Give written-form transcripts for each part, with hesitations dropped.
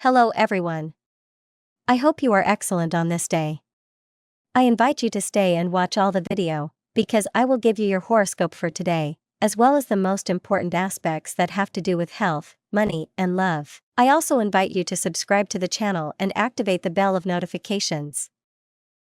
Hello everyone. I hope you are excellent on this day. I invite you to stay and watch all the video, because I will give you your horoscope for today, as well as the most important aspects that have to do with health, money, and love. I also invite you to subscribe to the channel and activate the bell of notifications,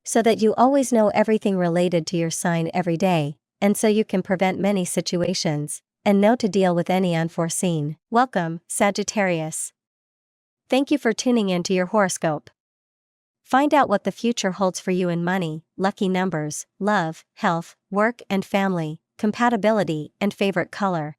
so that you always know everything related to your sign every day, and so you can prevent many situations, and know to deal with any unforeseen. Welcome, Sagittarius. Thank you for tuning in to your horoscope. Find out what the future holds for you in money, lucky numbers, love, health, work and family, compatibility, and favorite color.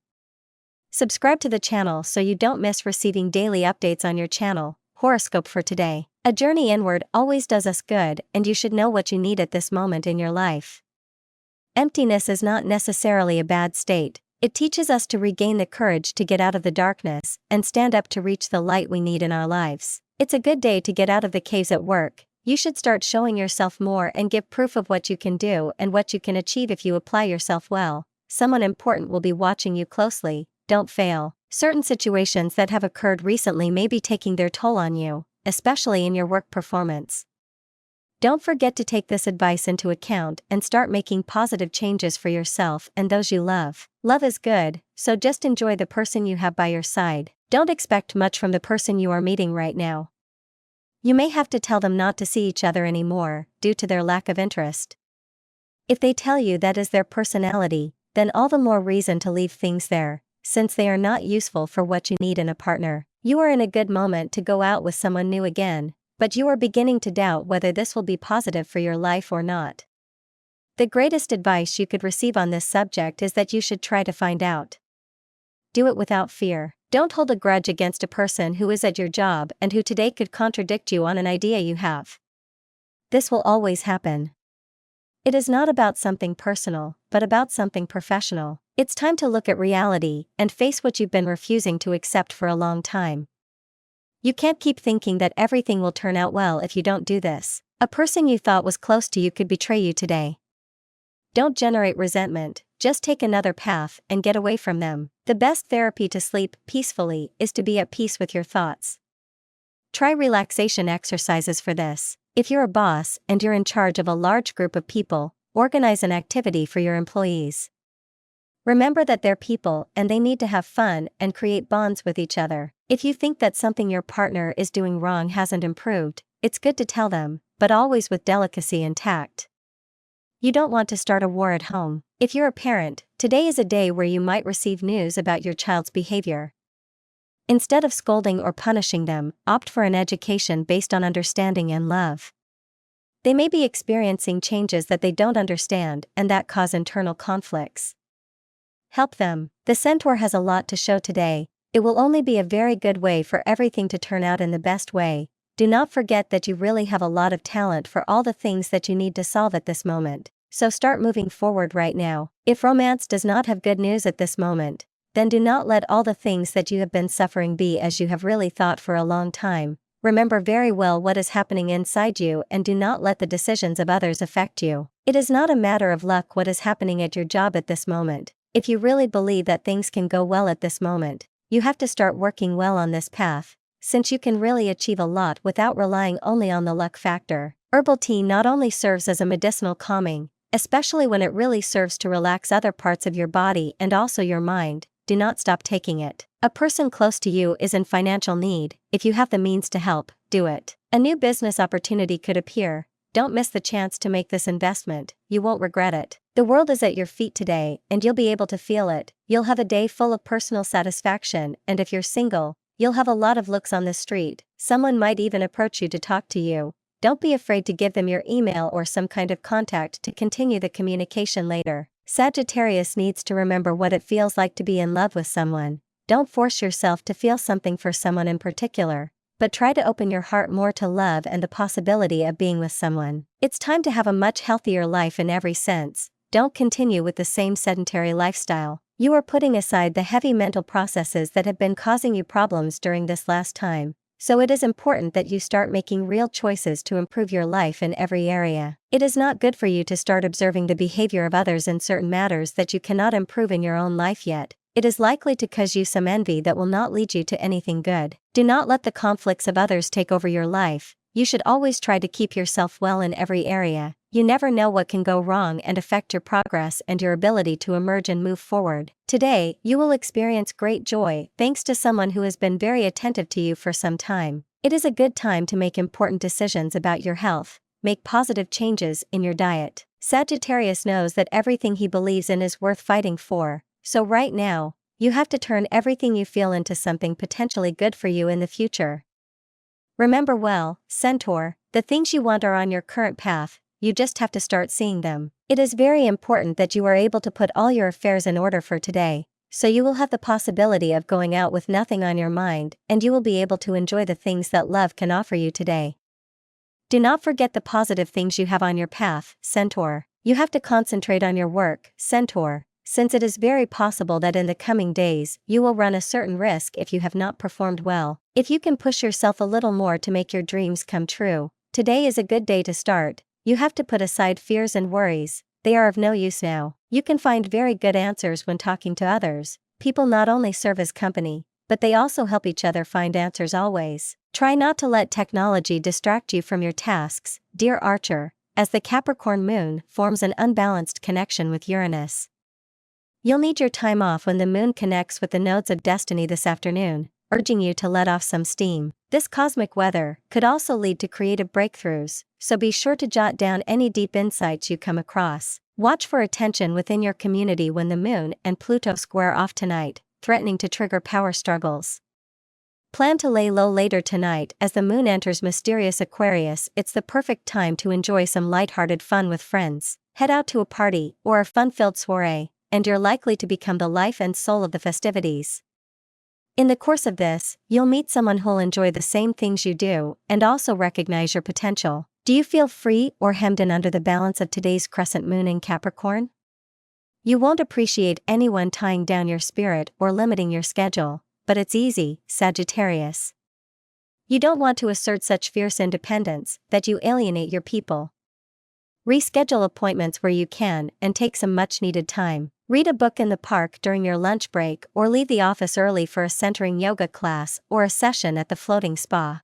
Subscribe to the channel so you don't miss receiving daily updates on your channel. Horoscope for today. A journey inward always does us good, and you should know what you need at this moment in your life. Emptiness is not necessarily a bad state. It teaches us to regain the courage to get out of the darkness and stand up to reach the light we need in our lives. It's a good day to get out of the caves at work. You should start showing yourself more and give proof of what you can do and what you can achieve if you apply yourself well. Someone important will be watching you closely. Don't fail. Certain situations that have occurred recently may be taking their toll on you, especially in your work performance. Don't forget to take this advice into account and start making positive changes for yourself and those you love. Love is good, so just enjoy the person you have by your side. Don't expect much from the person you are meeting right now. You may have to tell them not to see each other anymore, due to their lack of interest. If they tell you that is their personality, then all the more reason to leave things there, since they are not useful for what you need in a partner. You are in a good moment to go out with someone new again, but you are beginning to doubt whether this will be positive for your life or not. The greatest advice you could receive on this subject is that you should try to find out. Do it without fear. Don't hold a grudge against a person who is at your job and who today could contradict you on an idea you have. This will always happen. It is not about something personal, but about something professional. It's time to look at reality and face what you've been refusing to accept for a long time. You can't keep thinking that everything will turn out well if you don't do this. A person you thought was close to you could betray you today. Don't generate resentment, just take another path and get away from them. The best therapy to sleep peacefully is to be at peace with your thoughts. Try relaxation exercises for this. If you're a boss and you're in charge of a large group of people, organize an activity for your employees. Remember that they're people and they need to have fun and create bonds with each other. If you think that something your partner is doing wrong hasn't improved, it's good to tell them, but always with delicacy and tact. You don't want to start a war at home. If you're a parent, today is a day where you might receive news about your child's behavior. Instead of scolding or punishing them, opt for an education based on understanding and love. They may be experiencing changes that they don't understand and that cause internal conflicts. Help them. The centaur has a lot to show today. It will only be a very good way for everything to turn out in the best way. Do not forget that you really have a lot of talent for all the things that you need to solve at this moment. So start moving forward right now. If romance does not have good news at this moment, then do not let all the things that you have been suffering be as you have really thought for a long time. Remember very well what is happening inside you and do not let the decisions of others affect you. It is not a matter of luck what is happening at your job at this moment. If you really believe that things can go well at this moment, you have to start working well on this path, since you can really achieve a lot without relying only on the luck factor. Herbal tea not only serves as a medicinal calming, especially when it really serves to relax other parts of your body and also your mind. Do not stop taking it. A person close to you is in financial need. If you have the means to help, do it. A new business opportunity could appear. Don't miss the chance to make this investment. You won't regret it. The world is at your feet today, and you'll be able to feel it. You'll have a day full of personal satisfaction, and if you're single, you'll have a lot of looks on the street. Someone might even approach you to talk to you. Don't be afraid to give them your email or some kind of contact to continue the communication later. Sagittarius needs to remember what it feels like to be in love with someone. Don't force yourself to feel something for someone in particular, but try to open your heart more to love and the possibility of being with someone. It's time to have a much healthier life in every sense. Don't continue with the same sedentary lifestyle. You are putting aside the heavy mental processes that have been causing you problems during this last time. So it is important that you start making real choices to improve your life in every area. It is not good for you to start observing the behavior of others in certain matters that you cannot improve in your own life yet. It is likely to cause you some envy that will not lead you to anything good. Do not let the conflicts of others take over your life. You should always try to keep yourself well in every area. You never know what can go wrong and affect your progress and your ability to emerge and move forward. Today, you will experience great joy thanks to someone who has been very attentive to you for some time. It is a good time to make important decisions about your health. Make positive changes in your diet. Sagittarius knows that everything he believes in is worth fighting for, so right now, you have to turn everything you feel into something potentially good for you in the future. Remember well, Centaur, the things you want are on your current path, you just have to start seeing them. It is very important that you are able to put all your affairs in order for today, so you will have the possibility of going out with nothing on your mind, and you will be able to enjoy the things that love can offer you today. Do not forget the positive things you have on your path, Centaur. You have to concentrate on your work, Centaur, since it is very possible that in the coming days you will run a certain risk if you have not performed well. If you can push yourself a little more to make your dreams come true, today is a good day to start. You have to put aside fears and worries, they are of no use now. You can find very good answers when talking to others. People not only serve as company, but they also help each other find answers always. Try not to let technology distract you from your tasks, dear Archer, as the Capricorn moon forms an unbalanced connection with Uranus. You'll need your time off when the moon connects with the nodes of destiny this afternoon, urging you to let off some steam. This cosmic weather could also lead to creative breakthroughs, so be sure to jot down any deep insights you come across. Watch for attention within your community when the moon and Pluto square off tonight, threatening to trigger power struggles. Plan to lay low later tonight as the moon enters mysterious Aquarius. It's the perfect time to enjoy some lighthearted fun with friends. Head out to a party or a fun-filled soiree, and you're likely to become the life and soul of the festivities. In the course of this, you'll meet someone who'll enjoy the same things you do and also recognize your potential. Do you feel free or hemmed in under the balance of today's crescent moon in Capricorn? You won't appreciate anyone tying down your spirit or limiting your schedule, but it's easy, Sagittarius. You don't want to assert such fierce independence that you alienate your people. Reschedule appointments where you can and take some much-needed time. Read a book in the park during your lunch break or leave the office early for a centering yoga class or a session at the floating spa.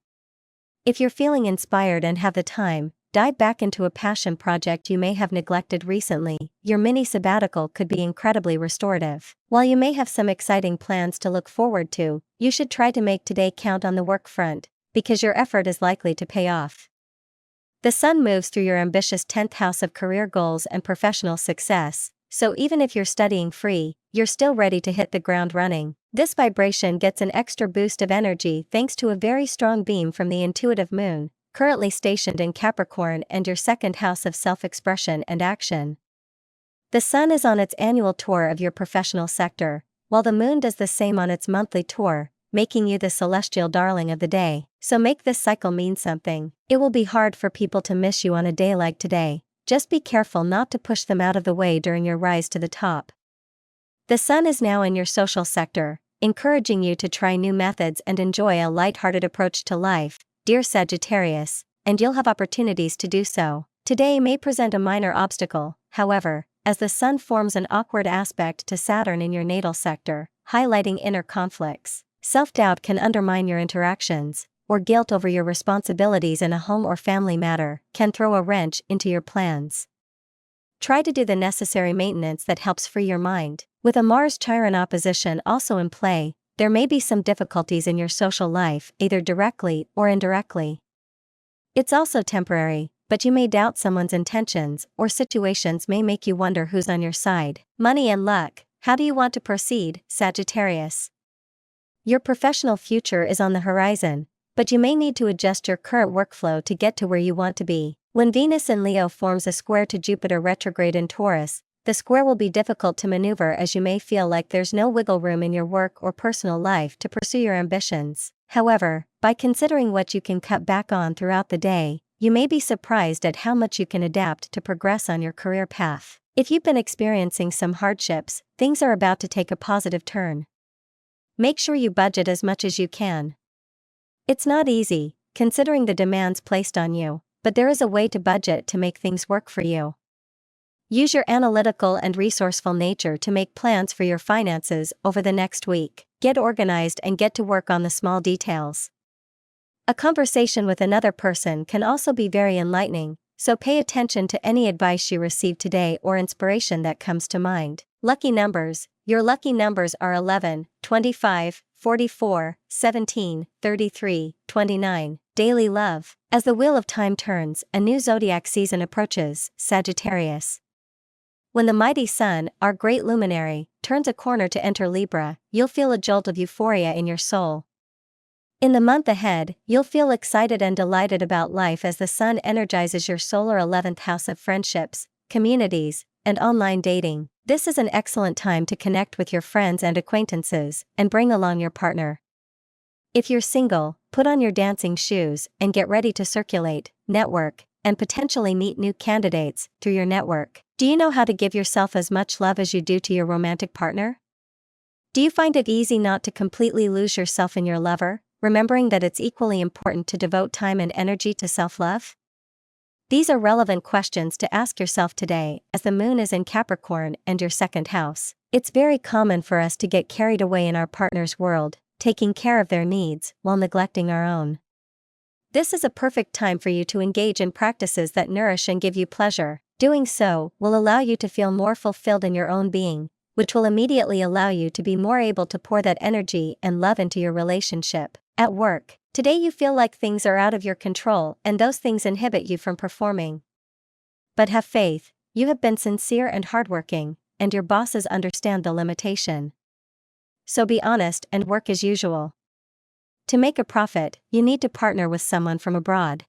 If you're feeling inspired and have the time, dive back into a passion project you may have neglected recently. Your mini sabbatical could be incredibly restorative. While you may have some exciting plans to look forward to, you should try to make today count on the work front, because your effort is likely to pay off. The sun moves through your ambitious 10th house of career goals and professional success, so even if you're studying free, you're still ready to hit the ground running. This vibration gets an extra boost of energy thanks to a very strong beam from the intuitive moon, currently stationed in Capricorn and your 2nd house of self-expression and action. The sun is on its annual tour of your professional sector, while the moon does the same on its monthly tour, making you the celestial darling of the day. So make this cycle mean something. It will be hard for people to miss you on a day like today. Just be careful not to push them out of the way during your rise to the top. The sun is now in your social sector, encouraging you to try new methods and enjoy a light-hearted approach to life, dear Sagittarius, and you'll have opportunities to do so. Today may present a minor obstacle, however, as the sun forms an awkward aspect to Saturn in your natal sector, highlighting inner conflicts. Self-doubt can undermine your interactions, or guilt over your responsibilities in a home or family matter can throw a wrench into your plans. Try to do the necessary maintenance that helps free your mind. With a Mars-Chiron opposition also in play, there may be some difficulties in your social life, either directly or indirectly. It's also temporary, but you may doubt someone's intentions, or situations may make you wonder who's on your side. Money and luck. How do you want to proceed, Sagittarius? Your professional future is on the horizon, but you may need to adjust your current workflow to get to where you want to be. When Venus in Leo forms a square to Jupiter retrograde in Taurus, the square will be difficult to maneuver as you may feel like there's no wiggle room in your work or personal life to pursue your ambitions. However, by considering what you can cut back on throughout the day, you may be surprised at how much you can adapt to progress on your career path. If you've been experiencing some hardships, things are about to take a positive turn. Make sure you budget as much as you can. It's not easy, considering the demands placed on you, but there is a way to budget to make things work for you. Use your analytical and resourceful nature to make plans for your finances over the next week. Get organized and get to work on the small details. A conversation with another person can also be very enlightening, so pay attention to any advice you receive today or inspiration that comes to mind. Lucky numbers. Your lucky numbers are 11, 25, 44, 17, 33, 29. Daily love. As the wheel of time turns, a new zodiac season approaches, Sagittarius. When the mighty sun, our great luminary, turns a corner to enter Libra, you'll feel a jolt of euphoria in your soul. In the month ahead, you'll feel excited and delighted about life as the sun energizes your solar 11th house of friendships, communities, and online dating. This is an excellent time to connect with your friends and acquaintances, and bring along your partner. If you're single, put on your dancing shoes and get ready to circulate, network, and potentially meet new candidates through your network. Do you know how to give yourself as much love as you do to your romantic partner? Do you find it easy not to completely lose yourself in your lover, remembering that it's equally important to devote time and energy to self-love? These are relevant questions to ask yourself today, as the moon is in Capricorn and your second house. It's very common for us to get carried away in our partner's world, taking care of their needs while neglecting our own. This is a perfect time for you to engage in practices that nourish and give you pleasure. Doing so will allow you to feel more fulfilled in your own being, which will immediately allow you to be more able to pour that energy and love into your relationship. At work, today you feel like things are out of your control and those things inhibit you from performing. But have faith, you have been sincere and hardworking, and your bosses understand the limitation. So be honest and work as usual. To make a profit, you need to partner with someone from abroad.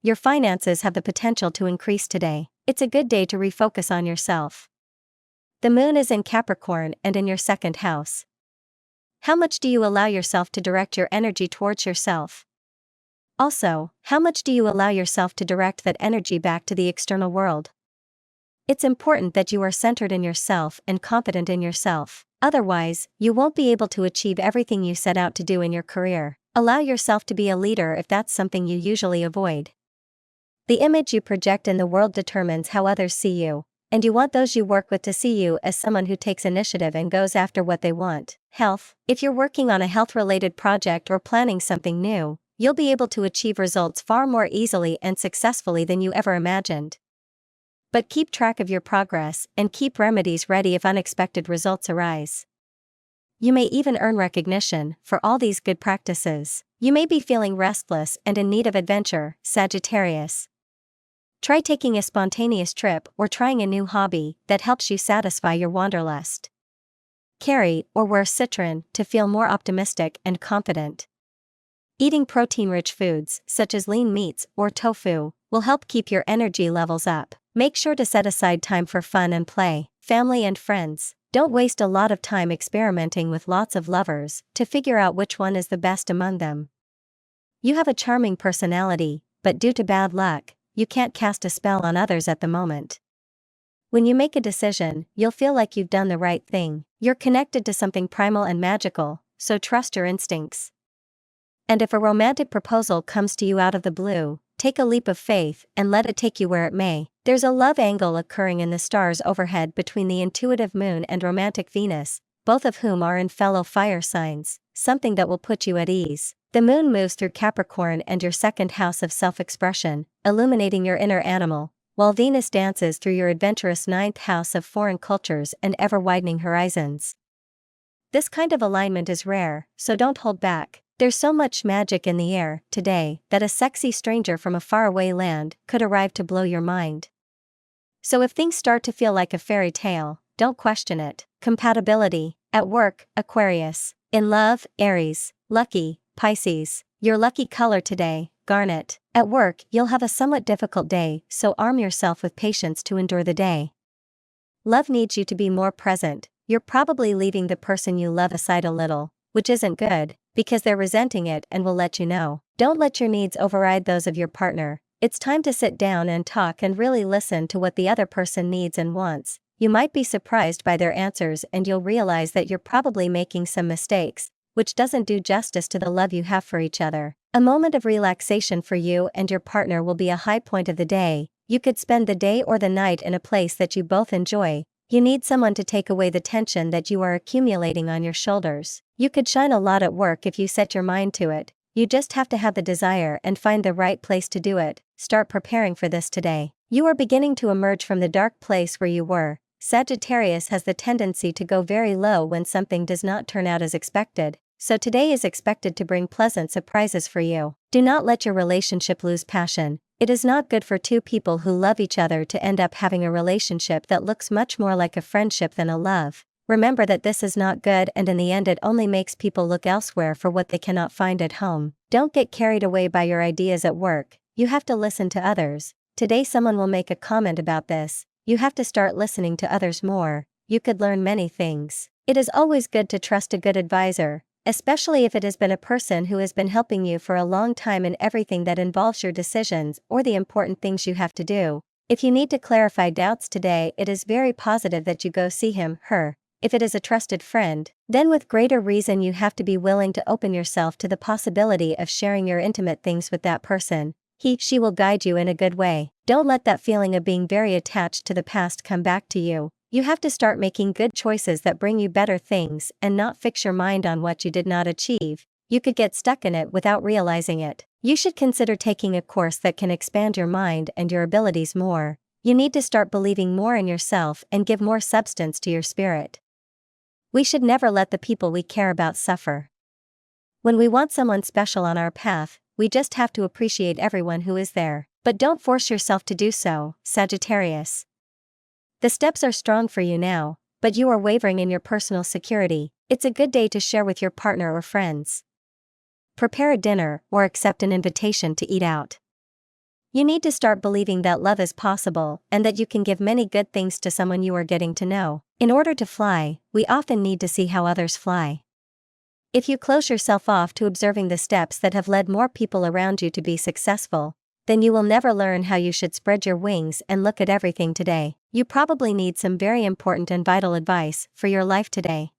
Your finances have the potential to increase today. It's a good day to refocus on yourself. The moon is in Capricorn and in your second house. How much do you allow yourself to direct your energy towards yourself? Also, how much do you allow yourself to direct that energy back to the external world? It's important that you are centered in yourself and confident in yourself. Otherwise, you won't be able to achieve everything you set out to do in your career. Allow yourself to be a leader if that's something you usually avoid. The image you project in the world determines how others see you, and you want those you work with to see you as someone who takes initiative and goes after what they want. Health. If you're working on a health-related project or planning something new, you'll be able to achieve results far more easily and successfully than you ever imagined. But keep track of your progress and keep remedies ready if unexpected results arise. You may even earn recognition for all these good practices. You may be feeling restless and in need of adventure, Sagittarius. Try taking a spontaneous trip or trying a new hobby that helps you satisfy your wanderlust. Carry or wear citron to feel more optimistic and confident. Eating protein-rich foods, such as lean meats or tofu, will help keep your energy levels up. Make sure to set aside time for fun and play, family and friends. Don't waste a lot of time experimenting with lots of lovers to figure out which one is the best among them. You have a charming personality, but due to bad luck, you can't cast a spell on others at the moment. When you make a decision, you'll feel like you've done the right thing. You're connected to something primal and magical, so trust your instincts. And if a romantic proposal comes to you out of the blue, take a leap of faith and let it take you where it may. There's a love angle occurring in the stars overhead between the intuitive moon and romantic Venus, both of whom are in fellow fire signs, something that will put you at ease. The moon moves through Capricorn and your second house of self-expression, illuminating your inner animal, while Venus dances through your adventurous ninth house of foreign cultures and ever-widening horizons. This kind of alignment is rare, so don't hold back. There's so much magic in the air today that a sexy stranger from a faraway land could arrive to blow your mind. So if things start to feel like a fairy tale, don't question it. Compatibility. At work, Aquarius. In love, Aries. Lucky, Pisces. Your lucky color today, garnet. At work, you'll have a somewhat difficult day, so arm yourself with patience to endure the day. Love needs you to be more present. You're probably leaving the person you love aside a little, which isn't good, because they're resenting it and will let you know. Don't let your needs override those of your partner. It's time to sit down and talk and really listen to what the other person needs and wants. You might be surprised by their answers and you'll realize that you're probably making some mistakes, which doesn't do justice to the love you have for each other. A moment of relaxation for you and your partner will be a high point of the day. You could spend the day or the night in a place that you both enjoy. You need someone to take away the tension that you are accumulating on your shoulders. You could shine a lot at work if you set your mind to it. You just have to have the desire and find the right place to do it. Start preparing for this today. You are beginning to emerge from the dark place where you were. Sagittarius has the tendency to go very low when something does not turn out as expected, so today is expected to bring pleasant surprises for you. Do not let your relationship lose passion. It is not good for two people who love each other to end up having a relationship that looks much more like a friendship than a love. Remember that this is not good, and in the end it only makes people look elsewhere for what they cannot find at home. Don't get carried away by your ideas at work. You have to listen to others. Today someone will make a comment about this. You have to start listening to others more. You could learn many things. It is always good to trust a good advisor, especially if it has been a person who has been helping you for a long time in everything that involves your decisions or the important things you have to do. If you need to clarify doubts today, it is very positive that you go see him, her. If it is a trusted friend, then with greater reason you have to be willing to open yourself to the possibility of sharing your intimate things with that person. She will guide you in a good way. Don't let that feeling of being very attached to the past come back to you. You have to start making good choices that bring you better things and not fix your mind on what you did not achieve. You could get stuck in it without realizing it. You should consider taking a course that can expand your mind and your abilities more. You need to start believing more in yourself and give more substance to your spirit. We should never let the people we care about suffer. When we want someone special on our path, we just have to appreciate everyone who is there. But don't force yourself to do so, Sagittarius. The steps are strong for you now, but you are wavering in your personal security. It's a good day to share with your partner or friends. Prepare a dinner or accept an invitation to eat out. You need to start believing that love is possible and that you can give many good things to someone you are getting to know. In order to fly, we often need to see how others fly. If you close yourself off to observing the steps that have led more people around you to be successful, then you will never learn how you should spread your wings and look at everything today. You probably need some very important and vital advice for your life today.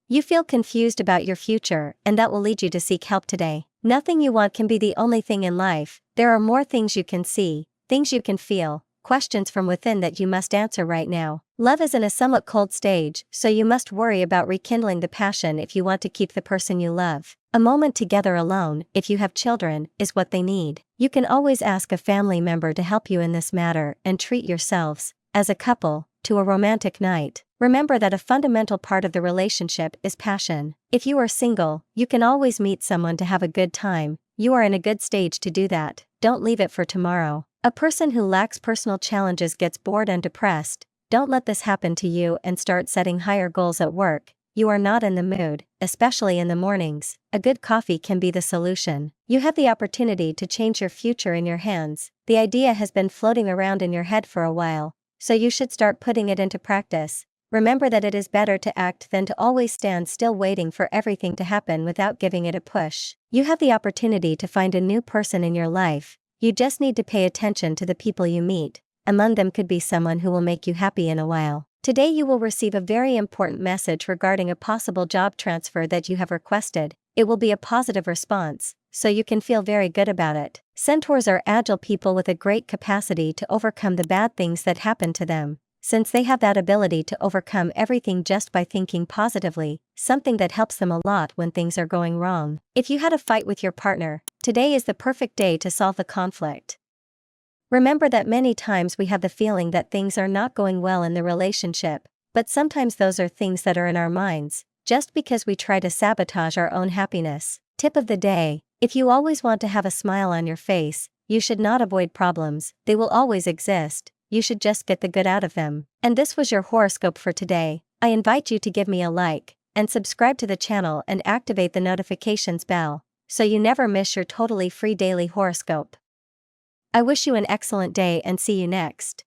You feel confused about your future, and that will lead you to seek help today. Nothing you want can be the only thing in life. There are more things you can see, things you can feel, questions from within that you must answer right now. Love is in a somewhat cold stage, so you must worry about rekindling the passion if you want to keep the person you love. A moment together alone, if you have children, is what they need. You can always ask a family member to help you in this matter and treat yourselves, as a couple, to a romantic night. Remember that a fundamental part of the relationship is passion. If you are single, you can always meet someone to have a good time. You are in a good stage to do that. Don't leave it for tomorrow. A person who lacks personal challenges gets bored and depressed. Don't let this happen to you and start setting higher goals at work. You are not in the mood, especially in the mornings. A good coffee can be the solution. You have the opportunity to change your future in your hands. The idea has been floating around in your head for a while, so you should start putting it into practice. Remember that it is better to act than to always stand still waiting for everything to happen without giving it a push. You have the opportunity to find a new person in your life. You just need to pay attention to the people you meet. Among them could be someone who will make you happy in a while. Today you will receive a very important message regarding a possible job transfer that you have requested. It will be a positive response, so you can feel very good about it. Centaurs are agile people with a great capacity to overcome the bad things that happen to them. Since they have that ability to overcome everything just by thinking positively, something that helps them a lot when things are going wrong. If you had a fight with your partner, today is the perfect day to solve the conflict. Remember that many times we have the feeling that things are not going well in the relationship, but sometimes those are things that are in our minds, just because we try to sabotage our own happiness. Tip of the day: if you always want to have a smile on your face, you should not avoid problems. They will always exist. You should just get the good out of them. And this was your horoscope for today. I invite you to give me a like and subscribe to the channel and activate the notifications bell so you never miss your totally free daily horoscope. I wish you an excellent day and see you next.